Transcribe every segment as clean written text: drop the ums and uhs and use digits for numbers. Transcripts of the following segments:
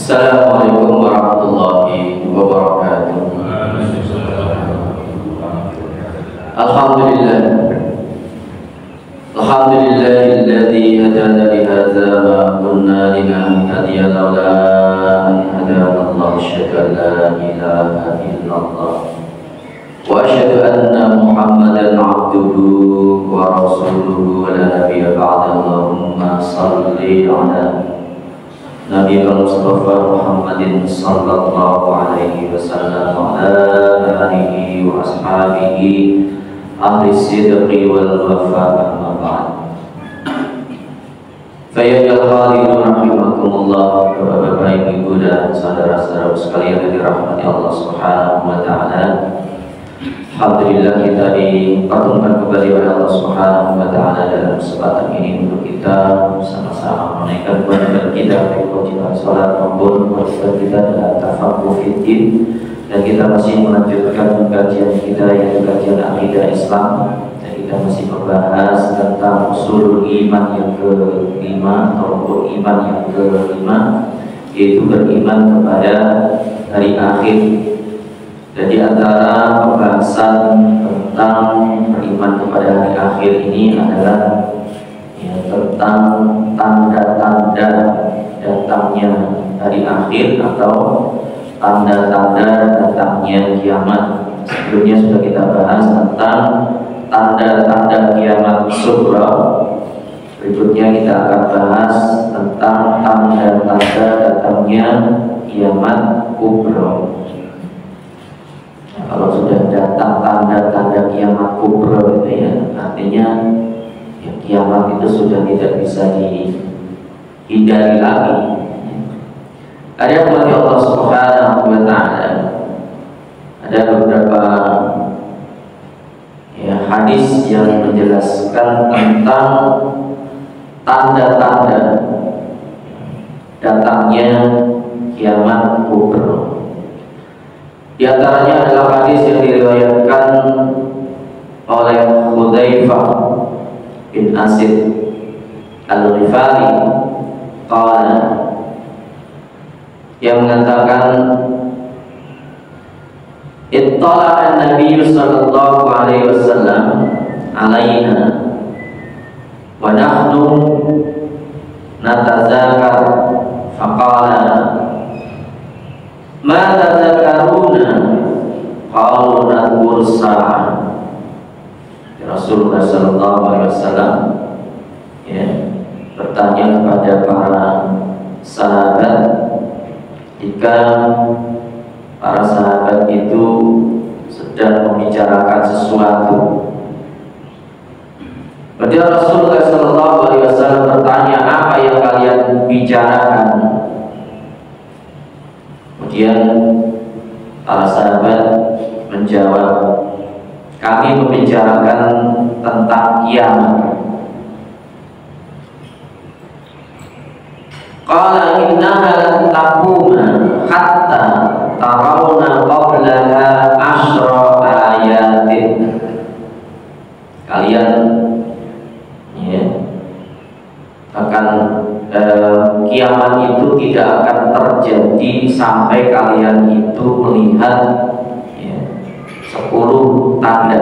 Assalamualaikum warahmatullahi wabarakatuh. Alhamdulillah. Alhamdulillahilladzi hadana li hadza ma kunna linahtadiya laula an hadana Allah. Asyhadu an la ilaha illallah wa asyhadu anna Muhammadan abduhu wa rasuluhu wa la nabiyya ba'da. Allahumma shalli ala Nabi Mustafa Muhammadin sallallahu alaihi wasallam wa ala alihi wa ashabihi ahli sidqi wal wafa, amma ba'd. Fayyadal khalidun rahimakumullah. Bapak ibu dan saudara-saudara sekalian yang dirahmati Allah subhanahu wa ta'ala, alhamdulillah kita dipertemukan kembali oleh Allah subhanahu wa ta'ala dalam kesempatan ini untuk kita sama-sama menaikkan kewajiban kita, baik kewajiban sholat maupun kewajiban kita dalam tafaqquh fiddin. Dan kita masih melanjutkan kajian kita, yaitu kajian akidah Islam, dan kita masih membahas tentang usul iman yang kelima atau rukun iman yang kelima, yaitu beriman kepada hari akhir. Dan di antara pembahasan tentang beriman kepada hari akhir ini adalah tentang tanda-tanda datangnya hari akhir atau tanda-tanda datangnya kiamat. Sebelumnya sudah kita bahas tentang tanda-tanda kiamat sughra. Berikutnya kita akan bahas tentang tanda-tanda datangnya kiamat kubra. Kalau sudah datang tanda-tanda kiamat kubra itu ya, artinya ya, kiamat itu sudah tidak bisa dihindari lagi. Ada umat Allah subhanahu wa ta'ala, ada beberapa ya, hadis yang menjelaskan tentang tanda-tanda datangnya kiamat kubra. Di antaranya adalah hadis yang diriwayatkan oleh Hudzaifah bin Asid Al-Ghifari qala, yang mengatakan ittala'a an-nabiy sallallahu alaihi wasallam alaina wa nahnu natazakar faqala ma tadzakaruna qalu nadhkur sa'ah. Rasulullah sallallahu alaihi wasallam ya bertanya kepada para sahabat jika para sahabat itu sedang membicarakan sesuatu. Kemudian Rasulullah sallallahu alaihi wasallam bertanya, apa yang kalian bicarakan? Kemudian para sahabat menjawab, kami membicarakan tentang kiamat. Qala innaha lan taquma hatta tarawna qablaha asyra ayatin. Kalian ya, akan kiamat itu tidak akan terjadi sampai kalian itu melihat ya, 10 tanda.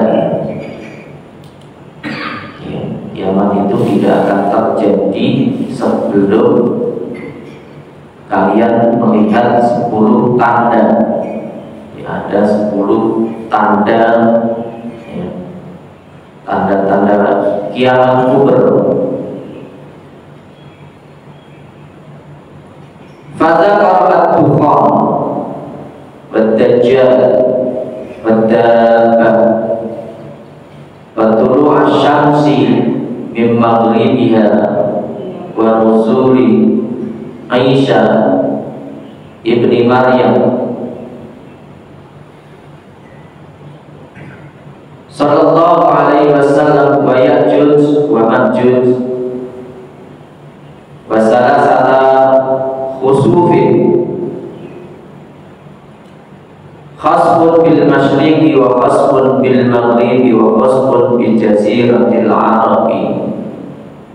Ya, kiamat itu tidak akan terjadi sebelum kalian melihat 10 tanda. Ya, ada 10 tanda ya, tanda-tanda kiamat kubra. Fadzakara ad-dukhan wad-dajjal wad-dabbah wa tulu' asy-syamsi min maghribiha wa nuzuli Isa ibni Maryam sallallahu alaihi wasallam wa Ya'juj wa Ma'juj wa salasata khusufin khasbun bil masyriqi wa khasbun bil maghribi wa khasbun bil jaziratil arabi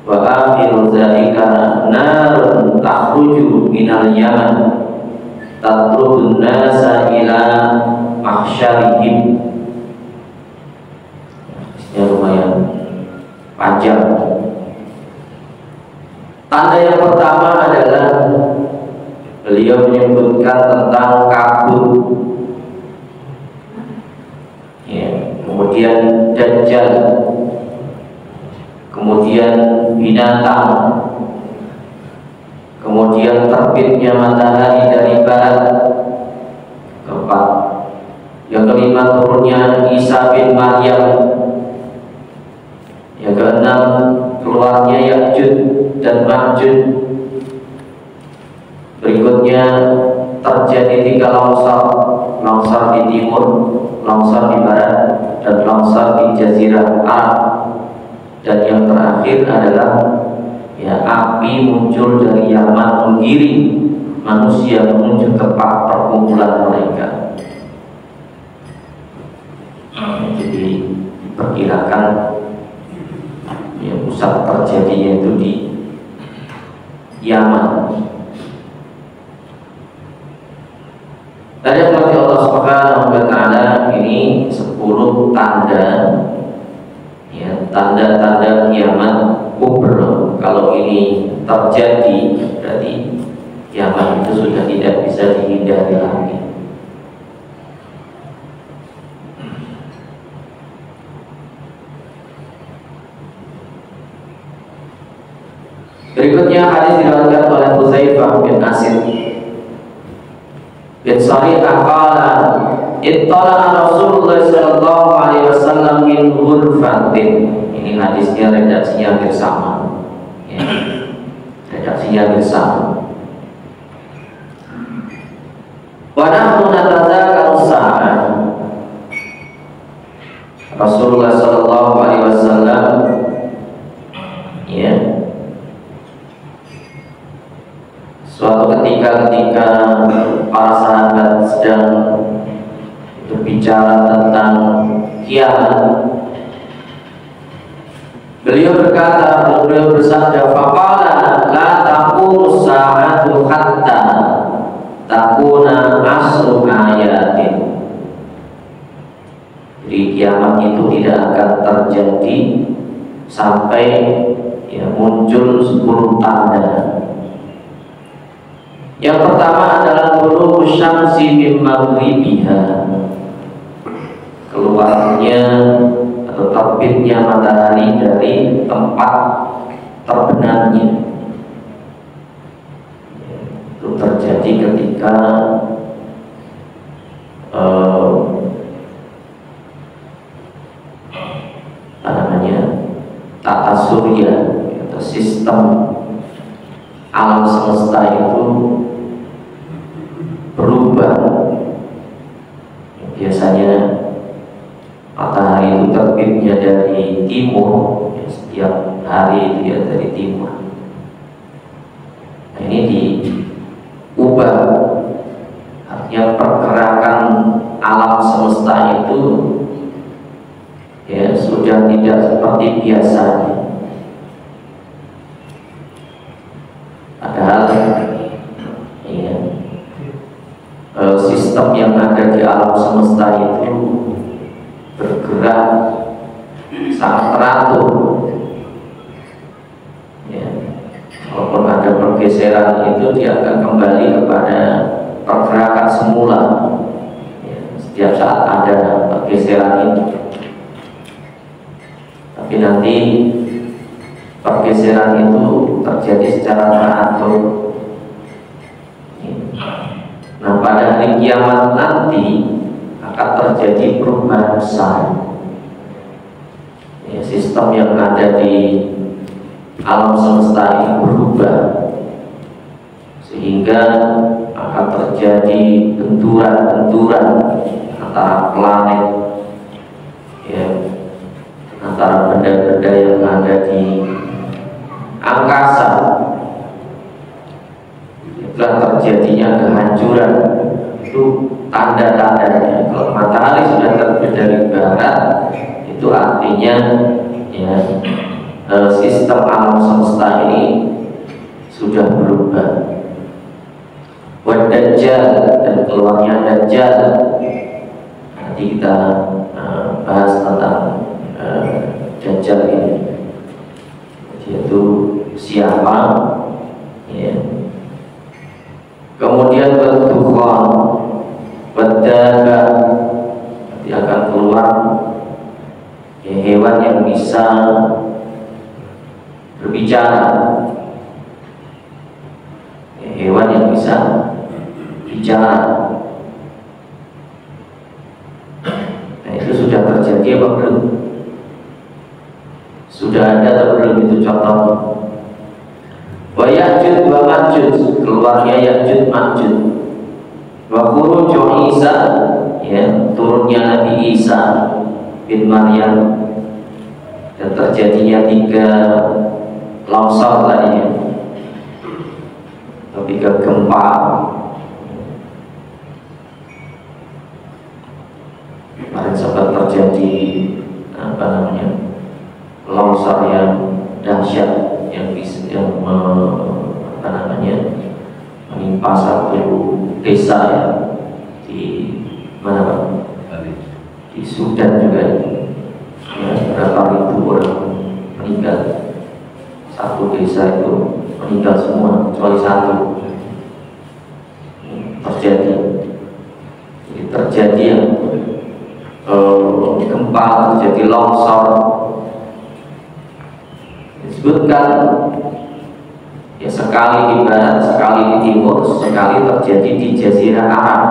wa akhiru dzalika narun takhruju minal yaman tatrubun nasa ila mahsyarihim. Ini lumayan panjang. Tanda yang pertama adalah beliau menyebutkan tentang kabut, ya, kemudian dajjal, kemudian binatang, kemudian terbitnya matahari dari barat, keempat. Yang kelima, turunnya Isa bin Maryam. Yang keenam, keluarnya Ya'juj dan Ma'juj. Berikutnya terjadi 3 longsor, longsor di timur, longsor di barat, dan longsor di Jazirah Arab. Dan yang terakhir adalah ya, api muncul dari Yaman menggiring manusia menuju tempat perkumpulan mereka. Jadi diperkirakan ya, pusat terjadinya itu di Yaman. Dari Allah Subhanahu wa Ta'ala, ini 10 tanda, ya, tanda-tanda kiamat kubra. Kalau ini terjadi, berarti kiamat itu sudah tidak bisa dihindari lagi. Berikutnya hadis diriwayatkan oleh Hudzaifah bin Asid bin Sarihah qala ittala Rasulullah sallallahu alaihi wasallam min ghurfatin. Ini hadisnya redaksinya hampir sama, ya. Redaksinya hampir sama. Wa nahnu natadzakaru sa'ah. Rasulullah sallallahu alaihi wasallam, ya, suatu ketika para sahabat sedang berbicara tentang kiamat, beliau bersabda, faqala la taqumu sa'atu hatta takuna asru ayatin. Jadi kiamat itu tidak akan terjadi sampai ya, muncul 10 tanda. Yang pertama adalah tulu'u syamsi min maghribiha, keluarnya atau terbitnya matahari dari tempat terbenamnya. Itu terjadi ketika tata surya atau sistem alam semesta itu berubah. Biasanya matahari itu terbitnya dari timur, ya, setiap hari dia dari timur. Nah, ini diubah, artinya pergerakan alam semesta itu ya sudah tidak seperti biasanya. Padahal ya, sistem yang ada di alam semesta itu bergerak sangat teratur, ya. Walaupun ada pergeseran itu, dia akan kembali kepada pergerakan semula, ya. Setiap saat ada pergeseran itu, tapi nanti pergeseran itu terjadi secara teratur. Nah, pada hari kiamat nanti akan terjadi perubahan besar, ya, sistem yang ada di alam semesta ini berubah, sehingga akan terjadi benturan-benturan antara planet, ya, antara benda-benda yang ada di angkasa. Itulah terjadinya kehancuran. Itu tanda-tandanya. Kalau matahari sudah terbit dari barat, itu artinya ya, sistem alam semesta ini sudah berubah. Dajjal, dan keluarnya Dajjal. Nanti kita bahas tentang Dajjal ini, yaitu siapa, ya. Kemudian Dukhan, Wadaba, nanti akan keluar ya, hewan yang bisa berbicara, ya, hewan yang bisa bicara. Nah, itu sudah terjadi apa belum? Sudah ada atau belum itu contohnya? Wa Ya'juj wa Ma'juj, keluarnya Ya'juj Ma'juj. Wa khuruju Isa, ya, turunnya Nabi Isa bin Maryam, dan terjadinya 3 longsor tadinya, atau 3 gempa. Kemarin sempat terjadi longsor yang dahsyat yang menimpa satu desa ya, di mana Pak? Di Sudan juga ya, berapa ribu orang meninggal. Satu desa itu meninggal semua kecuali 1. Terjadi yang gempa, terjadi longsor. Disebutkan ya, sekali di barat, sekali di timur, sekali terjadi di Jazirah Arab.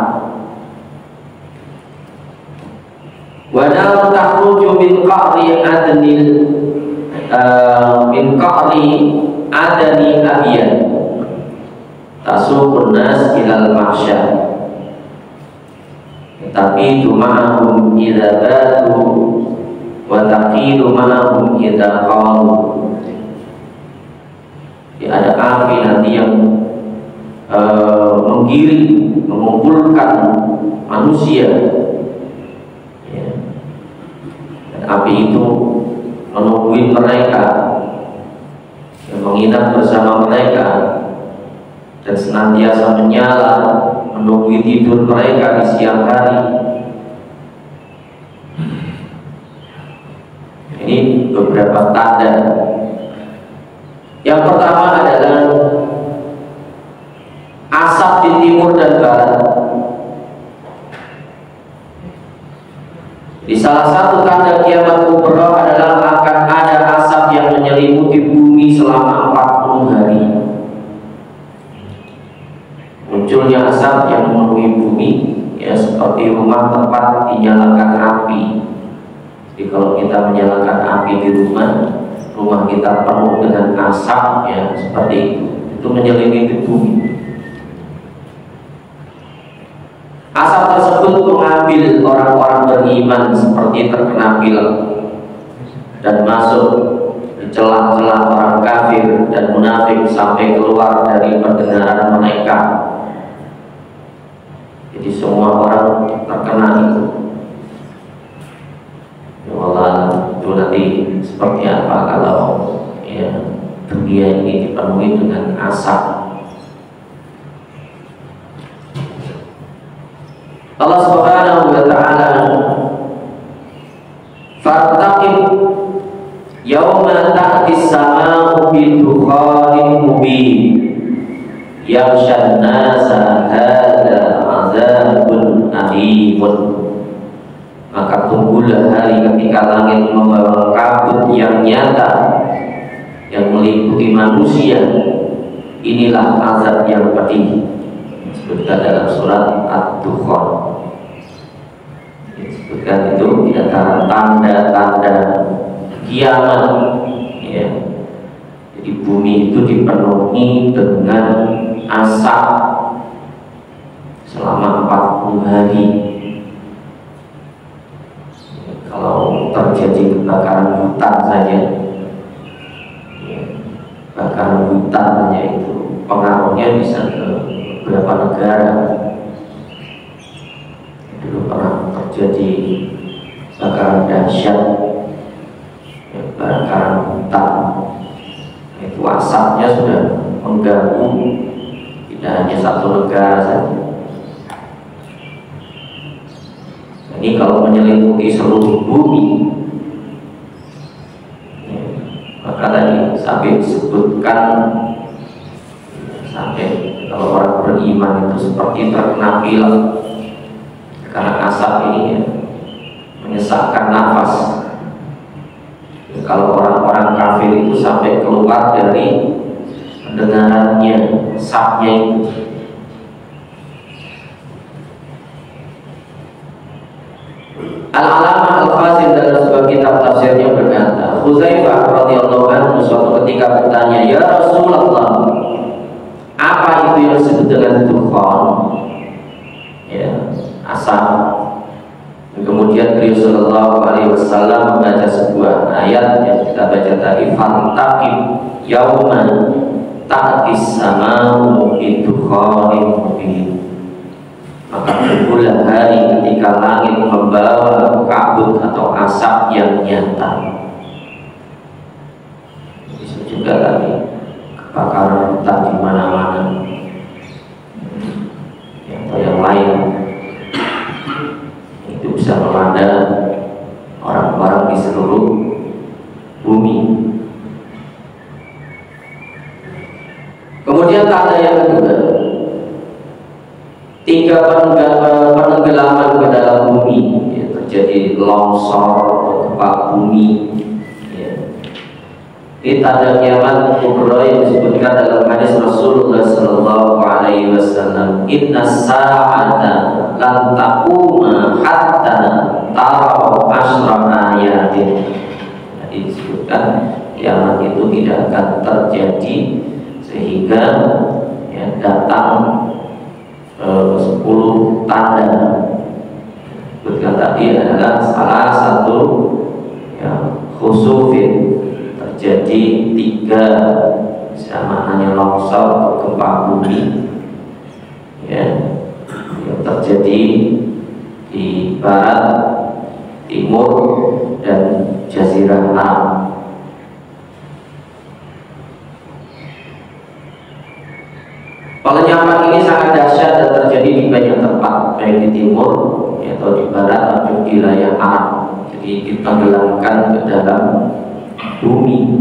Wa nar takhruju min qa'ri adnil min qa'ri adani abiyan tasuqun nas ilal mahsyar, tapi ma'ahum idza batu wa taqilu ma'ahum idza qamu. Ya, ada api nanti yang menggiring, mengumpulkan manusia, ya. Dan api itu menungguin mereka, yang menginap bersama mereka, dan senantiasa menyala menunggu tidur mereka di siang hari. Ini beberapa tanda. Yang pertama adalah asap di timur dan barat. Di salah satu tanda kiamat kubra adalah akan ada asap yang menyelimuti bumi selama 40 hari. Munculnya asap yang memenuhi bumi, ya, seperti rumah tempat dinyalakan api. Jadi kalau kita menyalakan api di rumah kita penuh dengan asap, ya, seperti itu menyelimuti bumi. Asap tersebut mengambil orang-orang beriman seperti terkena pilek dan masuk di celah-celah orang kafir dan munafik sampai keluar dari pendengaran mereka. Jadi semua orang terkena itu. Ya Allah, itu nanti seperti apa kalau ya, dunia ini dipenuhi dengan asap. Allah Subhanahu wa ta'ala fartaqib yauma ta'tis sama'u bidukhanin mubin yaghshan nasa hadza 'adzabun alimun. Maka tunggulah hari ketika langit membawa kabut yang nyata yang meliputi manusia. Inilah azab yang pedih. Disebutkan dalam surat Ad-Dukhan. Disebutkan itu di antara tanda-tanda kiamat, ya. Jadi bumi itu dipenuhi dengan asap selama 40 hari. Kalau terjadi kebakaran hutan saja, ya, kebakaran hutan saja itu pengaruhnya bisa ke beberapa negara. Dulu pernah terjadi kebakaran dahsyat, ya, kebakaran hutan. Itu asapnya sudah mengganggu di tidak hanya satu negara saja. Ini kalau menyelimuti seluruh bumi, ya, maka tadi sampai disebutkan, sampai kalau orang beriman itu seperti terkena pilek karena asap ini ya, menyesakkan nafas. Ya, kalau orang-orang kafir itu sampai keluar dari pendengarannya, asapnya itu. Al-Alamah Al-Fazil dalam sebuah kitab tafsirnya berkata, Hudzaifah radhiyallahu anhu suatu ketika bertanya, "Ya Rasulullah, apa itu yang disebut dengan dukhan?" Ya, asap. Kemudian beliau sallallahu alaihi wasallam membaca sebuah ayat yang kita baca tadi, "Fantaqib yauma ta'tis sama'u bidukhanin mubin." Maka tunggulah hari ketika langit membawa kabut atau asap yang nyata. Bisa juga tadi kebakaran hutan di mana-mana, atau yang lain. Itu bisa melanda orang-orang di seluruh bumi. Kemudian tanda yang kedua, 3 penenggelaman ke dalam bumi, ya, terjadi longsor atau gempa bumi. Ya. Ini tanda kiamat kubra yang disebutkan dalam hadis Rasulullah Sallallahu Alaihi Wasallam, "Inna sa'ata lan taquma hatta tarau asra ayatin." Jadi disebutkan kiamat itu tidak akan terjadi sehingga ya, datang 10 tanda. Sebutkan tadi adalah salah satu ya, khusufin, terjadi 3 maknanya longsor atau gempa bumi ya, yang terjadi di barat, timur, dan Jazirah Arab. Pelenyapan ini sangat dahsyat dan terjadi di banyak tempat, baik di timur ya, atau di barat atau di wilayah Arab. Jadi ditenggelamkan ke dalam bumi,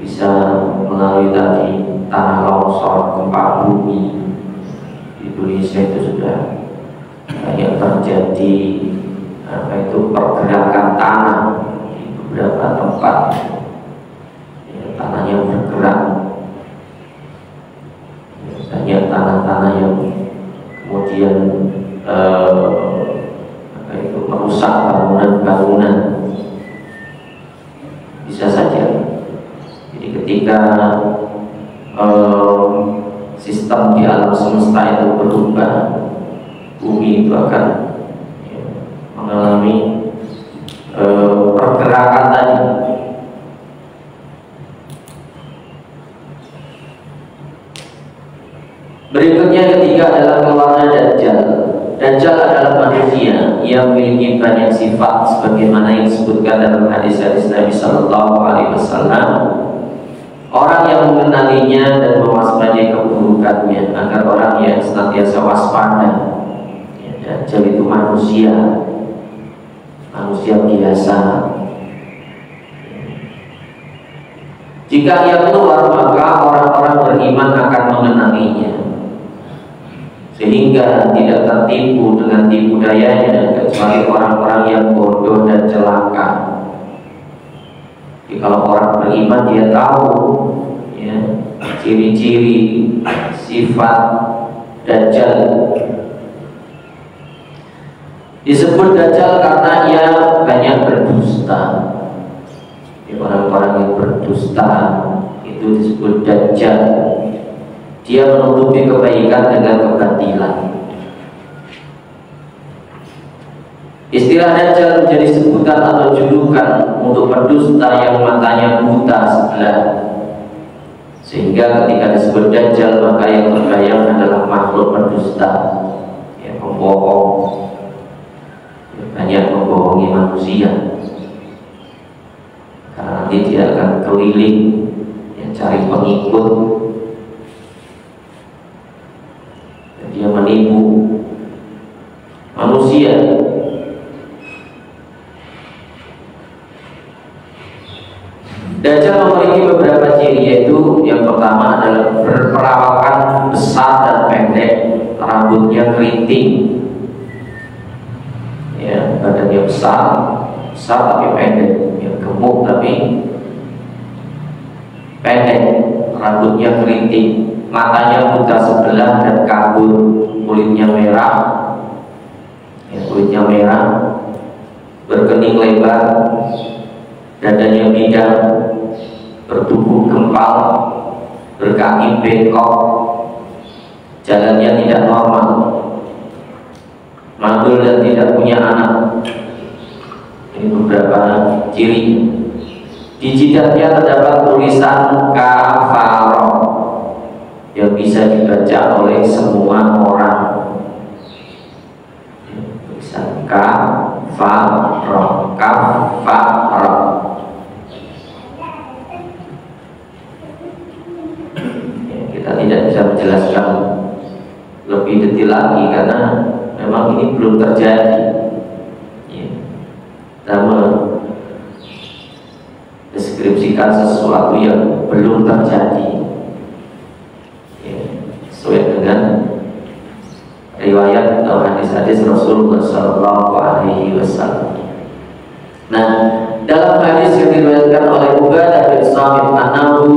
bisa melalui tadi tanah longsor, gempa bumi. Di Indonesia itu sudah banyak terjadi pergerakan tanah di beberapa tempat ya, tanahnya bergerak. Banyak tanah-tanah yang kemudian merusak bangunan-bangunan. Bisa saja. Jadi ketika sistem di alam semesta itu berubah, bumi itu akan ya, mengalami pergerakan tadi. Berikutnya ketiga adalah keluarnya Dajjal. Dajjal adalah manusia yang memiliki banyak sifat sebagaimana yang disebutkan dalam hadis-hadis Nabi Sallallahu Alaihi Wasallam. Orang yang mengenalinya dan mewaspadai keburukannya, agar orang yang senantiasa waspada. Ya, Dajjal itu manusia biasa. Jika ia keluar, maka orang-orang beriman akan mengenalinya, sehingga tidak tertipu dengan tipu dayanya kecuali orang-orang yang bodoh dan celaka. Jadi kalau orang beriman dia tahu ya, ciri-ciri sifat Dajjal. Disebut Dajjal karena ia banyak berdusta. Orang-orang yang berdusta itu disebut Dajjal. Dia menutupi kebaikan dengan kebatilan. Istilah Dajjal menjadi sebutan atau julukan untuk pendusta yang matanya buta sebelah, sehingga ketika disebut Dajjal maka yang terbayang adalah makhluk pendusta yang membohong, banyak membohongi manusia. Karena nanti dia akan keliling ya, cari pengikut memiliki beberapa ciri, yaitu yang pertama adalah berperawakan besar dan pendek, rambutnya keriting, ya, badannya besar tapi pendek, ya, gemuk tapi pendek, rambutnya keriting, matanya buta sebelah dan kabur, kulitnya merah, ya, berkening lebar, dadanya bidang, bertubuh gempal, berkaki bengkok, jalannya tidak normal, mandul dan tidak punya anak. Ini beberapa ciri. Di jidatnya terdapat tulisan kafaroh yang bisa dibaca oleh semua orang. Tulisan kafaroh. Kita tidak bisa menjelaskan lebih detail lagi karena memang ini belum terjadi. Kita mendeskripsikan sesuatu yang belum terjadi, sesuai dengan riwayat atau hadis-hadis Rasulullah SAW. Nah, dalam hadis yang diriwayatkan oleh Ubadah bin Samit annahu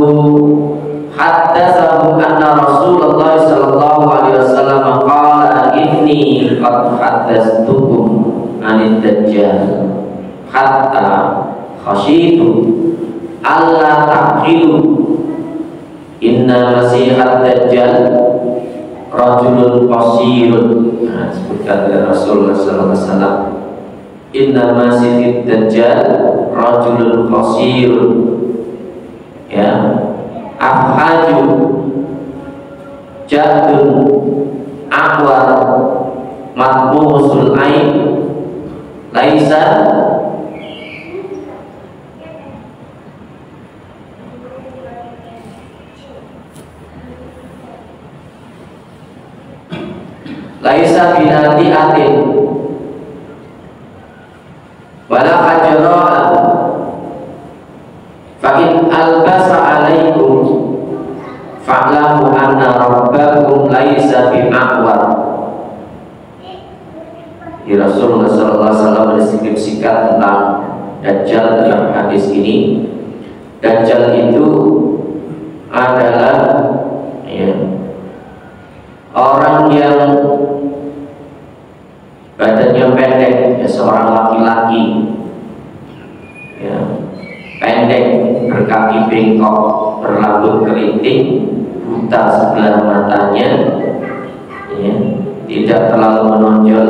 haddatsahu anna Rasulullah sallallahu alaihi wasallam qala inni qad haddatstukum 'anid dajjal hatta khasyitu alla taqilu inna masihad dajjal rajulun qasirun. Nah, sebutkan oleh Rasulullah sallallahu alaihi wasallam, inna masihid dajjal rajulun qasirun, ya, afhaju jadun aqwar matmusul ain laisa binadiatin wala hajra'a fa in albasa alaikum fa'lamu anna rabbakum laisa bi'aqwar. Rasulullah SAW mendeskripsikan tentang Dajjal dalam hadis ini. Dajjal itu adalah, ya, orang yang badannya pendek, ya, seorang laki-laki, ya, pendek, berkaki bengkok, berrambut keriting, buta sebelah matanya, ya, tidak terlalu menonjol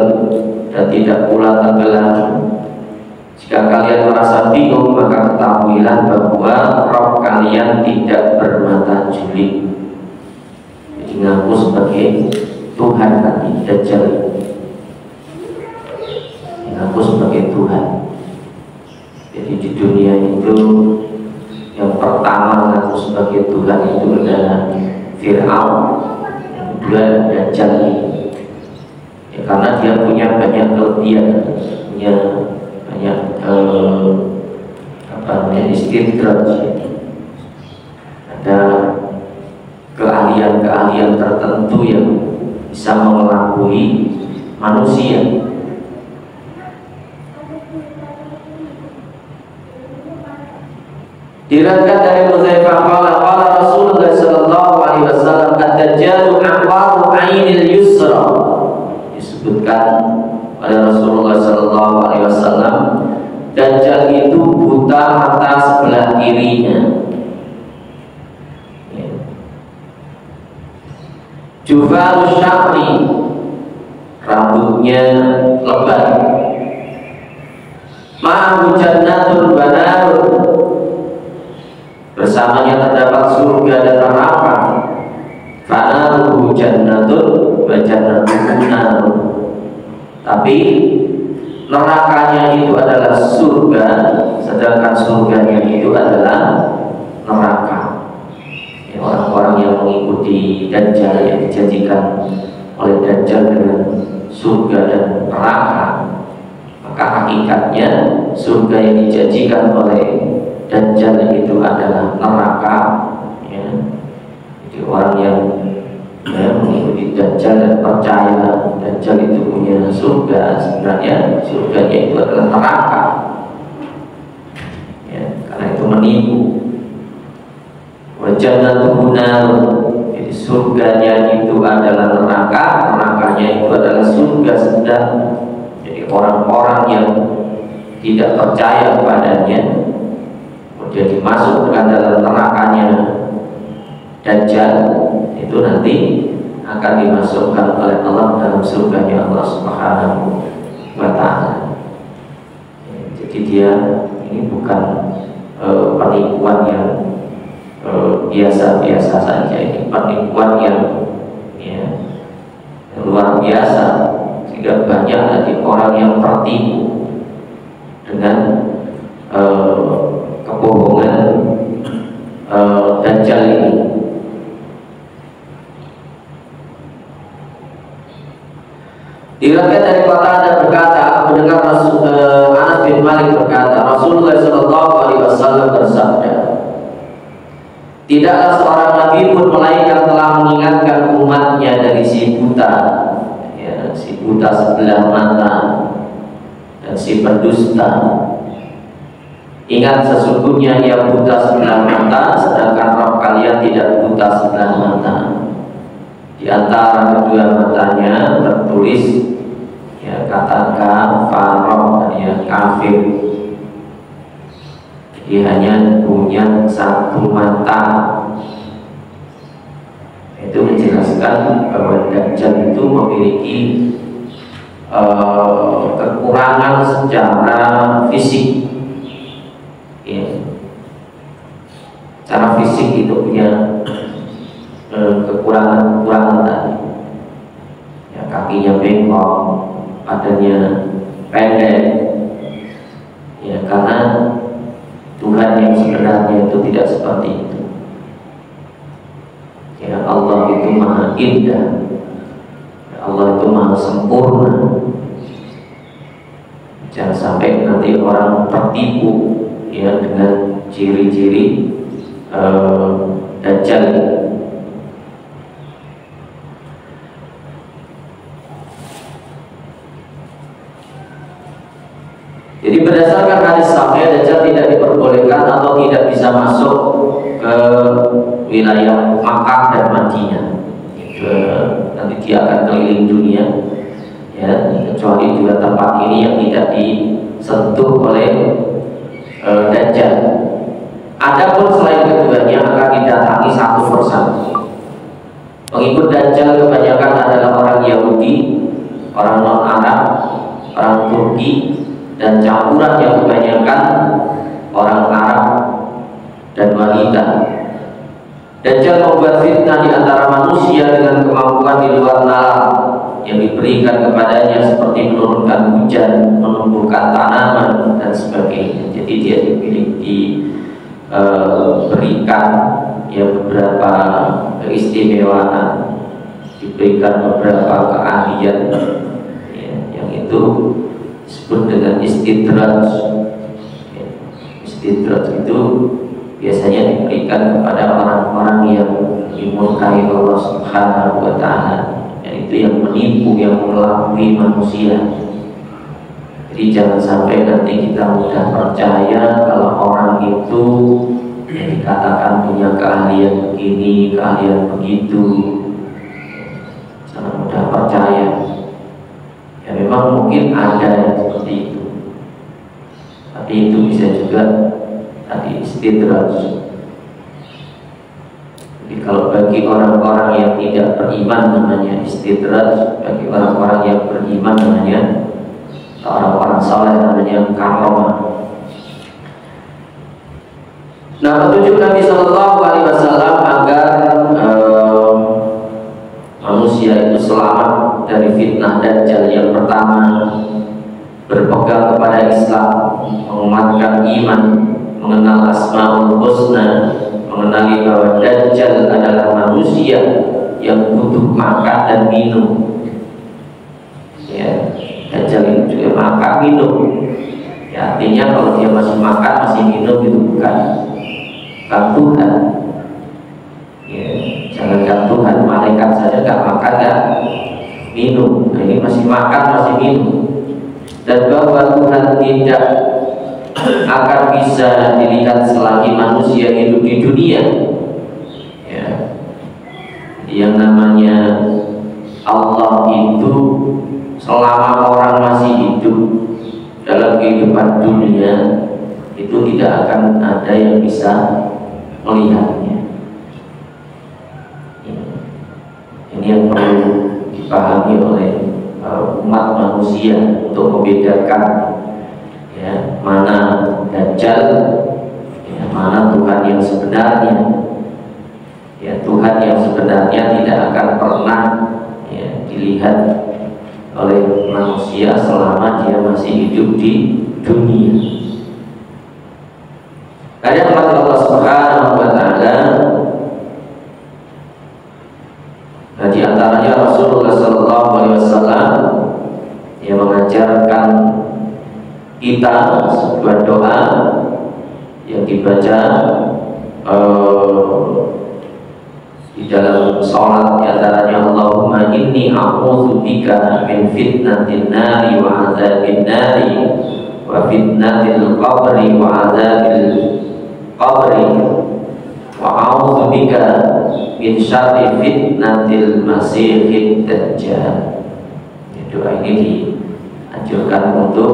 dan tidak pula tenggelam. Jika kalian merasa bingung, maka ketahuilah bahwa Rob kalian tidak bermata juli. Jadi ngaku sebagai Tuhan tadi, Dajjal, ngaku sebagai Tuhan. Jadi di dunia itu yang pertama ngaku sebagai Tuhan itu adalah Fir'aun, yang kedua Dajjal, ya, karena dia punya banyak kelebihan, punya banyak istidraj, ada keahlian tertentu yang bisa mengelabui manusia. Diriwayatkan dari Hudzaifah qala Rasulullah sallallahu alaihi wasallam ad-dajjalu aqwaru 'ainil yusra. Disebutkan oleh Rasulullah sallallahu alaihi wasallam, Dajjal itu buta mata sebelah kirinya. Jufarus sya'ri, rambutnya lebat. Ma'ahu jannatun wa narun, bersamanya terdapat surga dan neraka. Fanaruhu jannatun wa jannatun narun, tapi nerakanya itu adalah surga, sedangkan surganya itu adalah neraka. Ya, orang-orang yang mengikuti Dajjal, yang dijanjikan oleh Dajjal dengan surga dan neraka, maka hakikatnya surga yang dijanjikan oleh Dajjal itu adalah neraka, ya. Jadi orang yang mengikuti Dajjal dan percaya Dajjal itu punya surga, sebenarnya surganya itu adalah neraka, ya, karena itu menipu. Wajannatuhu nar, jadi surganya itu adalah neraka, nerakanya itu adalah surga sedang. Jadi orang-orang yang tidak percaya kepadanya kemudian dimasukkan dalam nerakanya Dajjal, itu nanti akan dimasukkan oleh Allah dalam surganya Allah Subhanahu wa ta'ala. Jadi dia ini bukan penipuan yang biasa-biasa saja, ini penipuan yang luar biasa, sehingga banyak lagi orang yang tertipu dengan kebohongan Dajjal ini. Diriwayatkan dari Qatadah berkata, mendengar Anas bin Malik berkata, Rasulullah SAW bersabda, tidaklah seorang nabi pun melainkan telah mengingatkan umatnya dari si buta, ya, si buta sebelah mata dan si pendusta. Ingat, sesungguhnya ia buta sebelah mata, sedangkan Rabb kalian tidak buta sebelah mata. Di antara kedua matanya tertulis, ya, kata kafar, ya, kafir. Jadi hanya punya satu mata. Itu menjelaskan bahwa Dajjal itu memiliki kekurangan secara fisik, ya. Secara fisik itu punya kekurangan tadi, ya, kakinya bengkok, badannya pendek, ya, karena Tuhan yang sebenarnya itu tidak seperti itu, ya. Allah itu maha indah, ya, Allah itu maha sempurna. Jangan sampai nanti orang tertipu, ya, dengan ciri-ciri Dajjal. Jadi berdasarkan hadis sahih, Dajjal tidak diperbolehkan atau tidak bisa masuk ke wilayah Makkah dan Madinah. Nanti dia akan keliling dunia, ya, kecuali dua tempat ini yang tidak disentuh oleh Dajjal. Adapun selain keduanya akan didatangi satu persatu. Pengikut Dajjal kebanyakan adalah orang Yahudi, orang non-Arab, orang Turki, dan campuran yang kebanyakan orang Arab dan wanita. Dajjal membuat fitnah di antara manusia dengan kemampuan di luar nalar yang diberikan kepadanya, seperti menurunkan hujan, menumbuhkan tanaman, dan sebagainya. Jadi dia diberikan, ya, beberapa keistimewaan, diberikan beberapa keahlian, ya, yang itu disebut dengan istidraj. Istidraj itu biasanya diberikan kepada orang-orang yang dimurkai Allah Subhanahu wa ta'ala, yaitu yang menipu, yang mengelabui manusia. Jadi jangan sampai nanti kita mudah percaya kalau orang itu yang dikatakan punya keahlian begini, keahlian begitu. Jangan mudah percaya. Ya, memang mungkin ada yang seperti itu, tapi itu bisa juga tadi istidraj. Jadi kalau bagi orang-orang yang tidak beriman namanya istidraj, bagi orang-orang yang beriman namanya, orang-orang saleh namanya karomah. Nah, petunjuk Nabi Shallallahu Alaihi Wasallam agar manusia itu selamat dari fitnah Dajjal, yang pertama berpegang kepada Islam, menguatkan iman, mengenal Asmaul Husna, mengenali bahwa Dajjal adalah manusia yang butuh makan dan minum, ya. Dajjal itu juga makan minum, Ya, artinya kalau dia masih makan, masih minum itu bukan Tuhan. Ya, jangankan Tuhan, malaikat saja nggak makan nggak minum. Nah, ini masih makan, masih minum. Dan bahwa Tuhan tidak akan bisa dilihat selagi manusia hidup di dunia. Ya. Yang namanya Allah itu selama orang masih hidup dalam kehidupan dunia itu tidak akan ada yang bisa melihatnya. Ini yang perlu dipahami oleh umat manusia untuk membedakan ya, mana Dajjal, ya, mana Tuhan yang sebenarnya. Ya, Tuhan yang sebenarnya tidak akan pernah ya, dilihat oleh manusia selama dia masih hidup di dunia. Ada umat Allah Subhanahu wa Ta'ala. Nah, di antaranya Rasulullah Sallallahu Alaihi Wasallam yang mengajarkan kita sebuah doa yang dibaca di dalam sholat, di antaranya Allahumma inni a'udzubika min fitnatin nari wa azabin nari wa fitnatil qabri wa azabil qabri wa a'udzubika min syarri fitnatil masihid dajjal. Doa ini dianjurkan untuk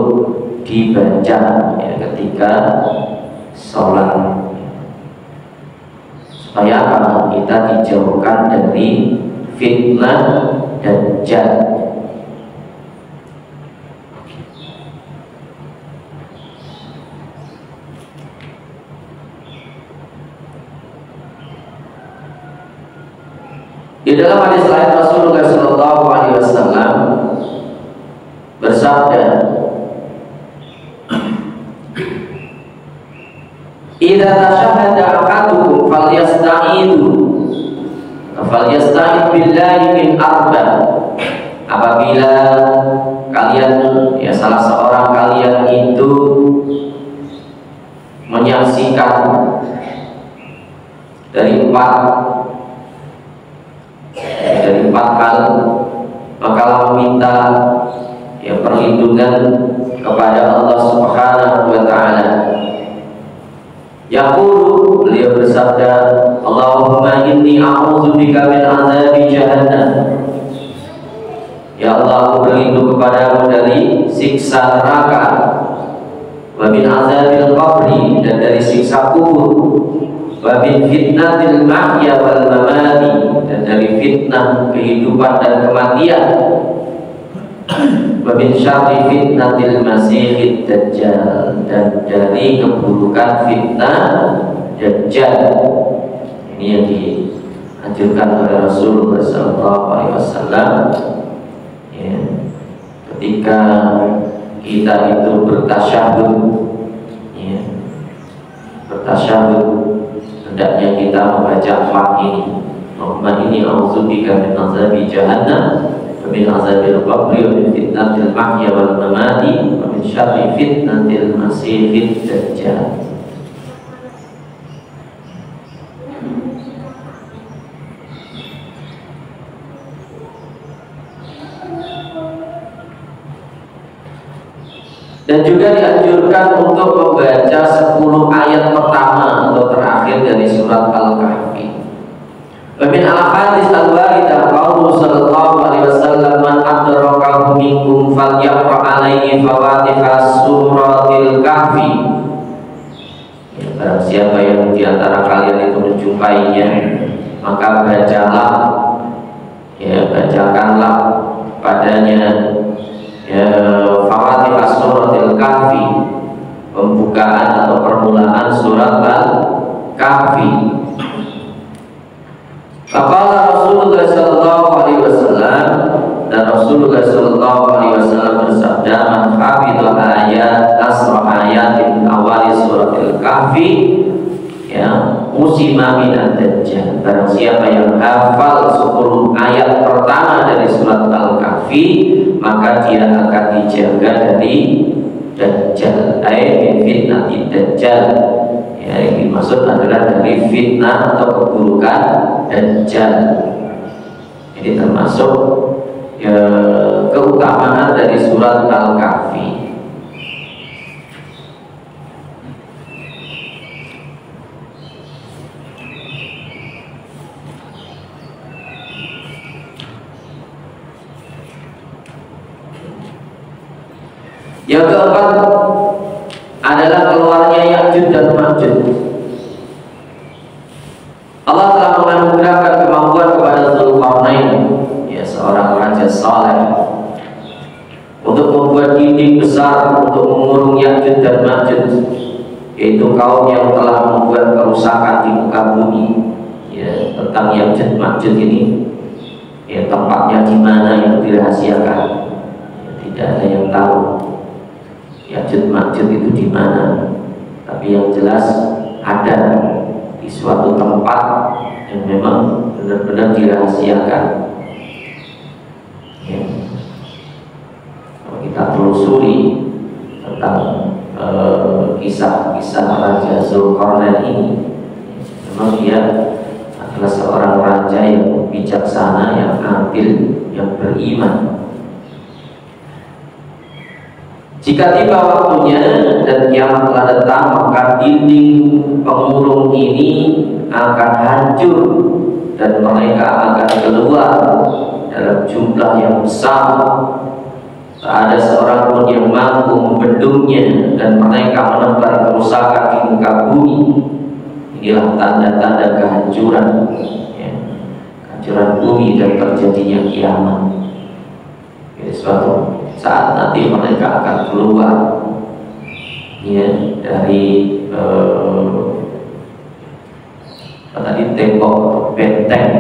dibaca ya, ketika sholat, supaya apa? Kita dijauhkan dari fitnah Dajjal. Di dalam hadis lain Rasulullah Sallallahu Alaihi Wasallam bersabda, "Idza tashahhada ahadukum falyasta'id billahi min arba." Apabila kalian ya salah seorang kalian itu menyaksikan dari empat hal, maka meminta ya perlindungan kepada Allah Subhanahu wa Ta'ala. Yaqulu, beliau bersabda, Allahumma inni a'udzubika min azabi jahannam. Ya Allah, aku berlindung kepadamu dari siksa neraka, wa min azabil qabri, dan dari siksa kubur, wa min fitnatil mahya wal mamati, dan dari fitnah kehidupan dan kematian, wa min syarri fitnatil masihid dajjal, dan dari keburukan fitnah Dajjal. Ini yang dianjurkan oleh Rasulullah SAW ya, ketika kita itu bertasyahud ya, hendaknya kita membaca empat ini. Allahumma inni a'udzubika min azabi jahannam wa min azabil qabri wa min fitnatil mahya wal mamati wa min syarri fitnatil masihid dajjal. Dan juga dianjurkan untuk membaca 10 ayat pertama atau terakhir dari surat Al-Kahfi. Wa min al-hadis al-waridah qaulu sallallahu alaihi wasallam, man adrakahu minkum falyaqra alaihi fawatiha suratil kahfi. Ya, barang siapa yang di antara kalian itu menjumpainya, maka bacakanlah padanya ya Fatihah suratil kahfi, pembukaan atau permulaan surat Al-Kahfi. Faqala Rasulullah sallallahu alaihi wasallam, dan Rasulullah sallallahu alaihi wasallam bersabda, man hafidha ayat asra ayatin awali suratil kahfi ya usima minad dajjal. Barang siapa yang hafal 10 ayat pertama dari surat Al-Kahfi, maka dia akan dijaga dari Dajjal, min fitnatid Dajjal. Ya, yang dimaksud adalah dari fitnah atau keburukan Dajjal. Ini termasuk ya, keutamaan dari surat Al-Kahfi. Yang keempat adalah keluarnya Ya'juj dan Ma'juj. Allah telah menganugerahkan kemampuan kepada Dzulqarnain, ya, seorang raja saleh, untuk membuat dinding besar untuk mengurung Ya'juj dan Ma'juj, yaitu kaum yang telah membuat kerusakan di muka bumi. Ya, tentang Ya'juj Ma'juj ini, ya, tempatnya di mana yang dirahasiakan, ya, tidak ada yang tahu. Ya'juj Ma'juj itu di mana, tapi yang jelas ada di suatu tempat yang memang benar-benar dirahasiakan. Ya. Kalau kita telusuri tentang kisah-kisah Raja Dzulqarnain ini, memang dia adalah seorang raja yang bijaksana, yang adil, yang beriman. Jika tiba waktunya dan kiamat telah datang, maka dinding pengurung ini akan hancur dan mereka akan keluar dalam jumlah yang besar. Tak ada seorang pun yang mampu membendungnya dan mereka menebar kerusakan di muka bumi. Inilah tanda-tanda kehancuran, ya, kehancuran bumi dan terjadinya kiamat. Jadi suatu saat nanti mereka akan keluar, ya, dari tadi tembok benteng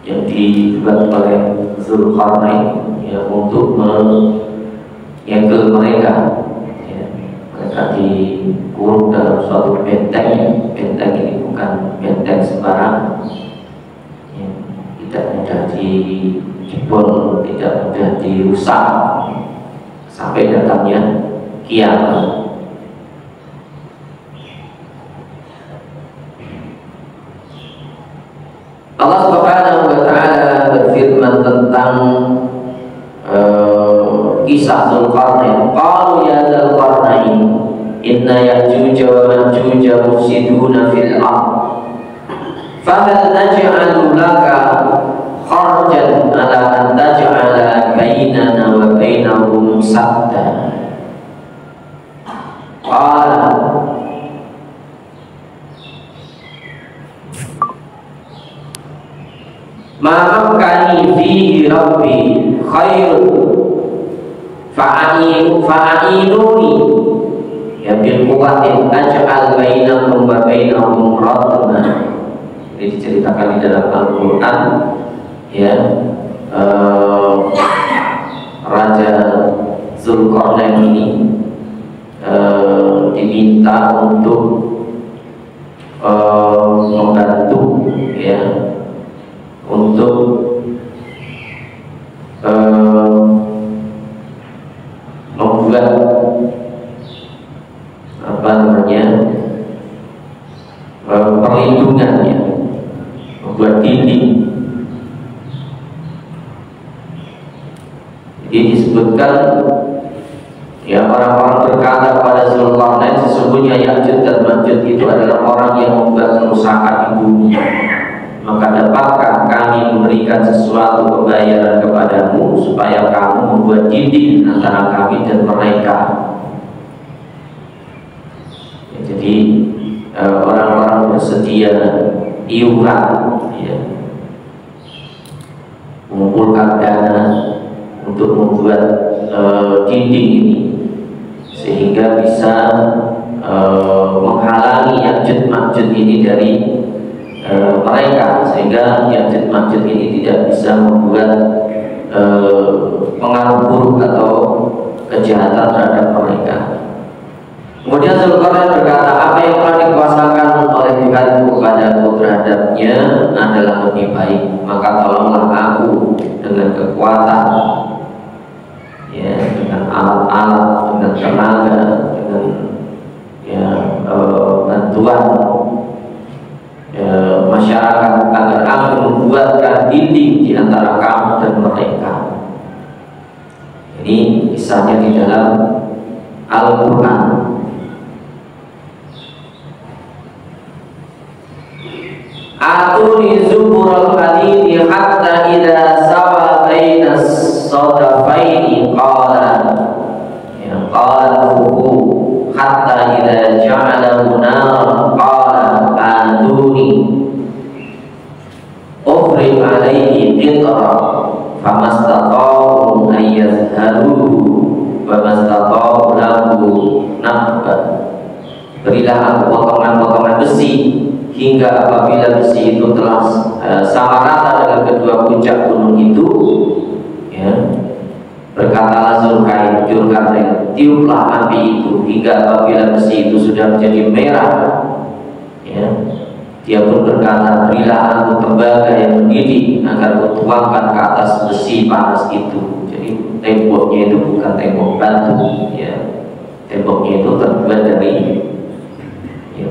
yang dibuat oleh Dzulqarnain, ya, untuk menyegel mereka. Ya, mereka dikurung dalam suatu benteng. Benteng ini bukan benteng sembarangan, ya, tidak mudah dijebol, tidak mudah dirusak sampai datangnya kiamat. Allah Subhanahu wa Ta'ala berfirman tentang kisah Dzulqarnain. Qalu ya Dzulqarnain, inna Ya'juj wa Ma'juj mufsiduna fil ardh, fahal naj'alu laka kharjan ala an taj'ala bainana wa bainahum sadda. Qala ma makkani fihi rabbi khairun fa'inuni ya bil quwwatin aj'al bainakum wa bainahum radma. Ini diceritakan di dalam Al-Quran, ya, Raja Dzulqarnain ini diminta untuk membantu, ya, untuk membuat apa namanya perlindungannya, membuat dinding. Jadi disebutkan, ya, orang-orang berkata pada Dzulqarnain, sesungguhnya Ya'juj dan Ma'juj itu adalah orang yang membuat kerusakan di bumi. Maka dapatkah kami memberikan sesuatu pembayaran kepadamu supaya kamu membuat dinding antara kami dan mereka? Ya, jadi orang-orang bersedia iuran, ya, mengumpulkan dana untuk membuat dinding ini sehingga bisa menghalangi Ya'juj Ma'juj ini dari mereka, sehingga Ya'juj Ma'juj ini tidak bisa membuat pengaruh buruk atau kejahatan terhadap mereka. Kemudian Dzulqarnain berkata, apa yang telah dikuasakan oleh Tuhanku kepadaku terhadapnya adalah lebih baik, maka tolonglah aku dengan kekuatan, ya, dengan alat-alat, dengan tenaga, dengan ya, bantuan masyarakat agar aku membuatkan dinding di antara kamu dan mereka. Ini kisahnya di dalam Al-Quran. Atuni zubural hadidi hatta idza sawa baina as-sadafaini qala fuhu hatta idza ja'alahu naran qala atuni ufrid alaihi qitra famastata'u an yazharuhu wa mastata'u lahu nahba. Berilah aku potongan-potongan besi hingga apabila besi itu telah sama rata dengan kedua puncak gunung itu, ya, berkatalah Zulkarnain, tiuplah api itu hingga apabila besi itu sudah menjadi merah, ya. Dia pun berkata, berilah aku tembaga yang mendidih agar kutuangkan ke atas besi panas itu. Jadi temboknya itu bukan tembok batu, ya. Temboknya itu terbuat dari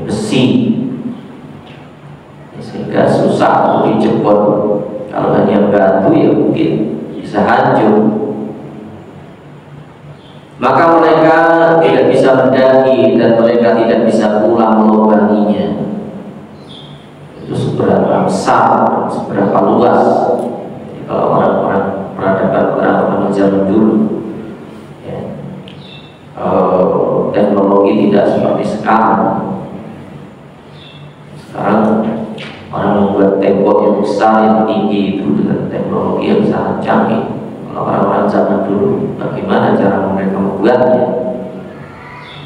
besi, sehingga susah untuk dijebol. Kalau hanya batu ya mungkin bisa hancur. Maka mereka tidak bisa mendaki dan mereka tidak bisa pulang melubanginya. Itu seberapa besar, seberapa luas. Jadi kalau orang-orang peradaban orang zaman dulu, ya, teknologi tidak seperti sekarang. Sekarang orang membuat tembok yang besar, yang tinggi itu dengan teknologi yang sangat canggih. Kalau orang-orang zaman dulu, bagaimana cara mereka membuatnya?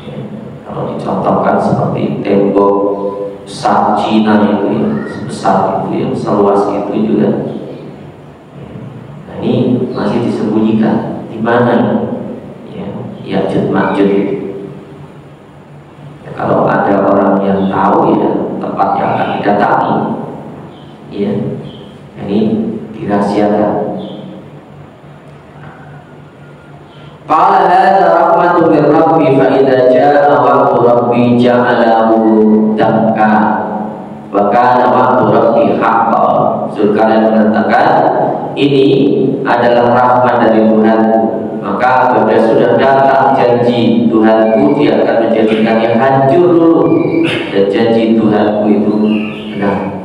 Ya, kalau dicontohkan seperti tembok besar Cina itu, ya, sebesar itu, yang seluas itu juga. Nah, ini masih disembunyikan. Di mana? Ya, Ya'juj Ma'juj itu. Ya, kalau ada orang yang tahu, ya tempat yang akan didatangi, ya, ini dirahasiakan. Qala hadza rahmatun min rabbi fa idza jaa waqtu rabbi ja'alahu dakka wa kana waqtu rabbi haqqan. Zulkarnain mengatakan, ini adalah rahmat dari Tuhanku, maka apabila sudah datang janji Tuhanku, dia akan menjadikannya hancur dulu, dan janji Tuhanku itu benar.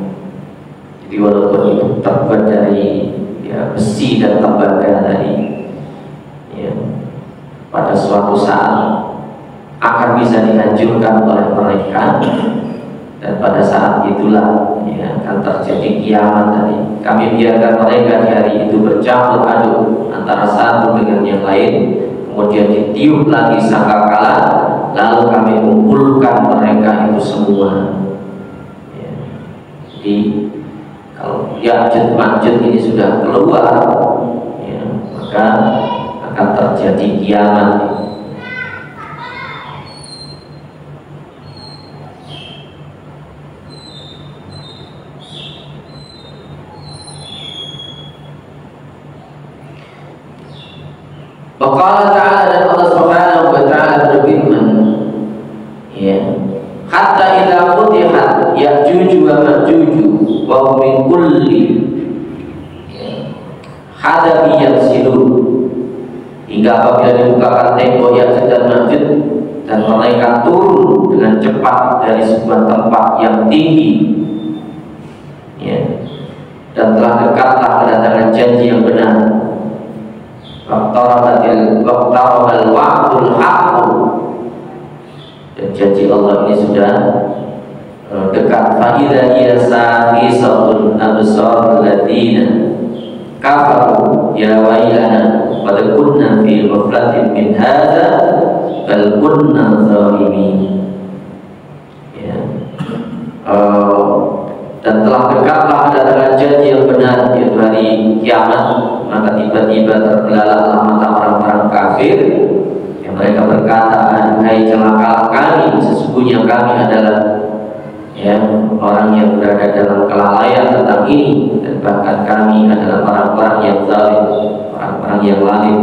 Jadi walaupun itu terbuat dari, ya, besi dan tembaga tadi, ya, pada suatu saat akan bisa dihancurkan oleh mereka, dan pada saat itulah, ya, akan terjadi kiamat tadi. Kami biarkan mereka di hari itu bercampur aduk antara satu dengan yang lain, kemudian ditiup lagi sangkakala, lalu kami kumpulkan mereka itu semua. Ya. Jadi kalau Ya'juj Ma'juj ini sudah keluar, ya, maka akan terjadi kiamat. Waqala ta'ala, dan Allah Subhanahu wa ta'ala berfirman, ya, hatta idza futihat Ya'juj wa Ma'juj wa hum min kulli hadabi yansilun, hingga apabila dibukakan tembok Ya'juj dan Ma'juj dan mereka turun dengan cepat dari sebuah tempat yang tinggi, ya, dan telah dekatlah kedatangan janji yang benar. Waqtarabal wa'dul haqq, dan janji Allah ini sudah dekat. Fa idza hiya sahisatul absar alladziina kafaru ya wailana qad kunna fi ghaflatin min hadza bal kunna zalimin. Ya. Dan telah dekatlah kedatangan janji yang benar, yaitu hari kiamat. Maka tiba-tiba terbelalaklah mata orang-orang kafir, yang mereka berkata, aduhai celakalah kami, sesungguhnya kami adalah, ya, orang yang berada dalam kelalaian tentang ini, dan bahkan kami adalah orang-orang yang zalim, orang-orang yang zalim.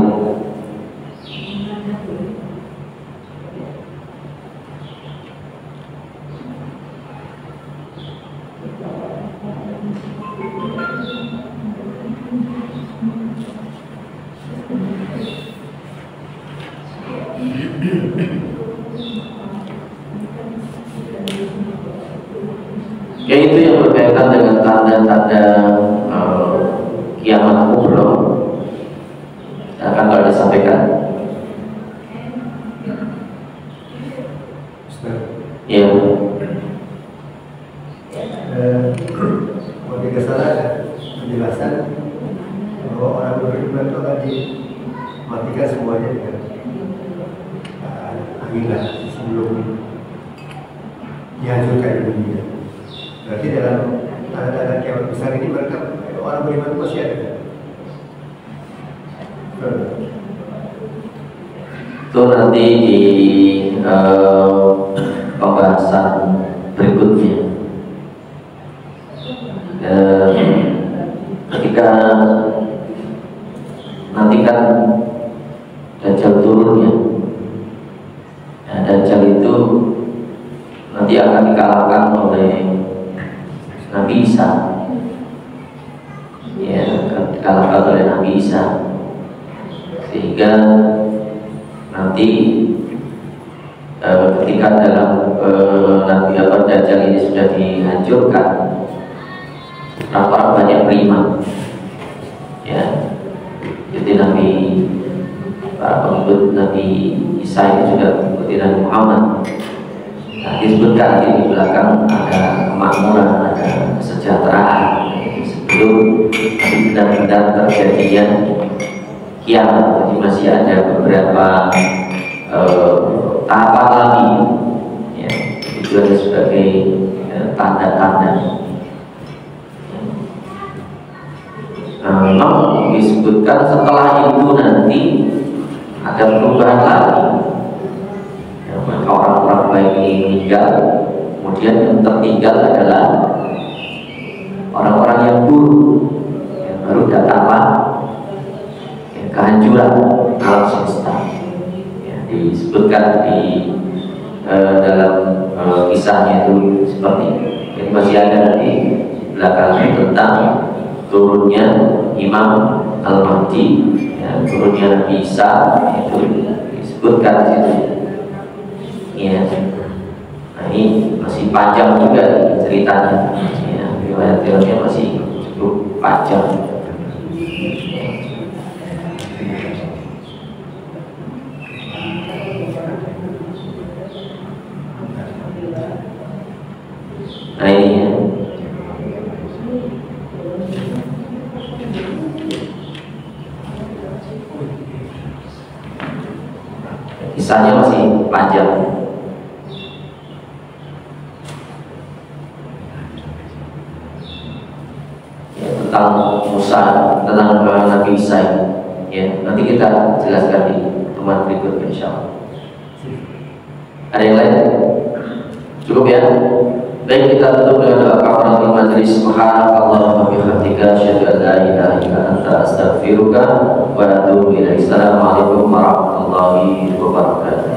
Yaitu yang berkaitan dengan tanda-tanda kiamat kubra. Akan kalau disampaikan. Ya. Kalau tidak salah ada penjelasan bahwa orang beriman itu akan dimatikan semuanya dengan akhirat sebelum dihancurkan dunia. Berarti dalam tanda-tanda kiamat besar ini mereka orang beriman itu masih ada. Itu nanti di pembahasan berikutnya. Ketika nanti kan Dajjal turunnya, Dajjal itu nanti akan dikalahkan oleh Nabi Isa, ya, akan dikalahkan oleh Nabi Isa, sehingga nanti ketika dalam Nabi Dajjal ini sudah dihancurkan, orang banyak beriman, ya. Jadi para pengikut Nabi Isa itu juga mengikuti Nabi Muhammad. Nah, disebutkan di belakang ada kemakmuran, ada kesejahteraan sebelum benar-benar terjadinya kiamat. Jadi masih ada beberapa tahapan lagi, ya. Itu ada sebagai tanda-tanda. Memang disebutkan setelah itu nanti ada perubahan lagi, ya, maka orang-orang baik ini meninggal, kemudian yang tertinggal adalah orang-orang yang buruk, yang baru datanglah ya, kehancuran alam semesta, ya, disebutkan di dalam kisahnya itu seperti itu. Jadi masih ada di belakang tentang turunnya Imam Al-Mahdi, ya, turunnya Nabi Isa, itu disebutkan di situ. Ya. Nah, ini masih panjang juga ceritanya, ya, riwayat-riwayatnya masih cukup panjang. Nah, ini ya. Kisahnya masih panjang. Ya, tentang Musa, tentang Nabi Isa. Ya, nanti kita jelaskan di teman berikutnya, insyaallah. Ada yang lain? Cukup ya. Baik, kita tutup dengan doa kafaratul majlis. Subhanallah wa bihamdika, asyhadu an la ilaha illa anta, astaghfiruka wa atubu ilaik. Assalamualaikum warahmatullahi wabarakatuh.